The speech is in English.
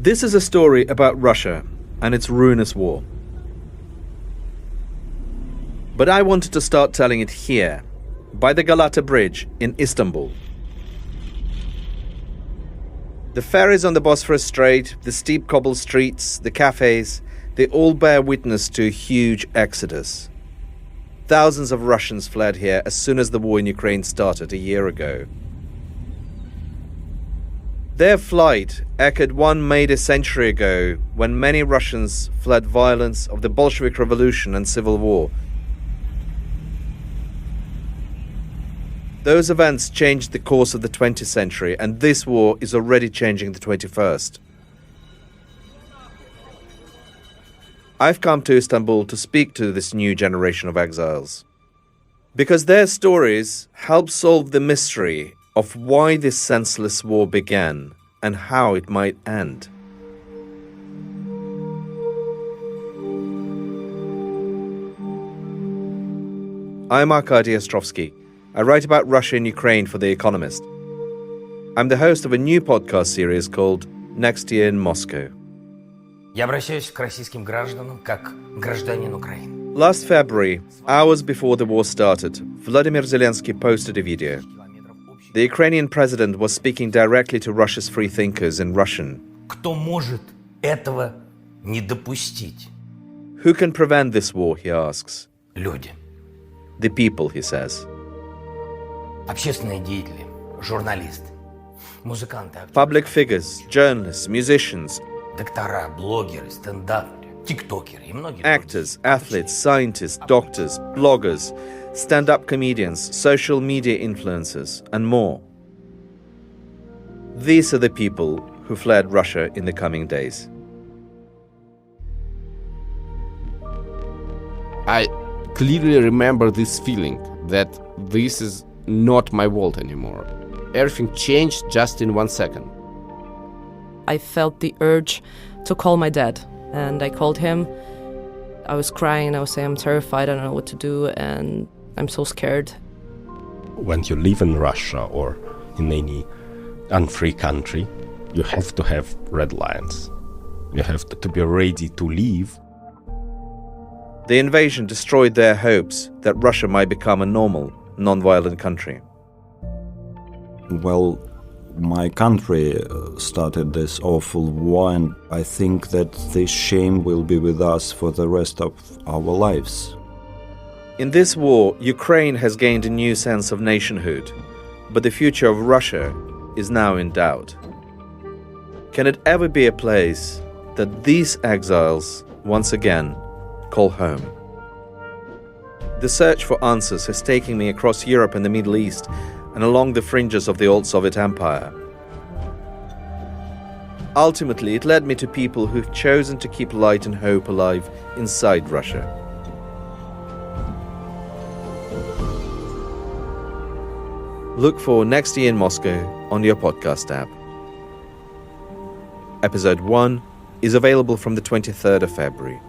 This is a story about Russia and its ruinous war. But I wanted to start telling it here, by the Galata Bridge in Istanbul. The ferries on the Bosphorus Strait, the steep cobbled streets, the cafes, they all bear witness to a huge exodus. Thousands of Russians fled here as soon as the war in Ukraine started a year ago. Their flight echoed one made a century ago when many Russians fled violence of the Bolshevik Revolution and civil war. Those events changed the course of the 20th century, and this war is already changing the 21st. I've come to Istanbul to speak to this new generation of exiles, because their stories help solve the mystery of why this senseless war began and how it might end. I'm Arkady Ostrovsky. I write about Russia and Ukraine for The Economist. I'm the host of a new podcast series called Next Year in Moscow. Я обращаюсь к российским гражданам как гражданин Украины. Last February, hours before the war started, Vladimir Zelensky posted a video. The Ukrainian president was speaking directly to Russia's free thinkers in Russian. Кто может этого не допустить? Who can prevent this war, he asks. Люди. The people, he says. Общественные деятели, журналисты, музыканты, Public figures, journalists, musicians, доктора, блогеры, стендаперы, тиктокеры и многие actors, athletes, scientists, doctors, bloggers, stand-up comedians, social media influencers, and more. These are the people who fled Russia in the coming days. I clearly remember this feeling that this is not my world anymore. Everything changed just in 1 second. I felt the urge to call my dad, and I called him. I was crying, I was saying I'm terrified, I don't know what to do, and I'm so scared. When you live in Russia or in any unfree country, you have to have red lines. You have to be ready to leave. The invasion destroyed their hopes that Russia might become a normal, non-violent country. Well, my country started this awful war, and I think that this shame will be with us for the rest of our lives. In this war, Ukraine has gained a new sense of nationhood, but the future of Russia is now in doubt. Can it ever be a place that these exiles, once again, call home? The search for answers has taken me across Europe and the Middle East and along the fringes of the old Soviet Empire. Ultimately, it led me to people who've chosen to keep light and hope alive inside Russia. Look for Next Year in Moscow on your podcast app. Episode 1 is available from the 23rd of February.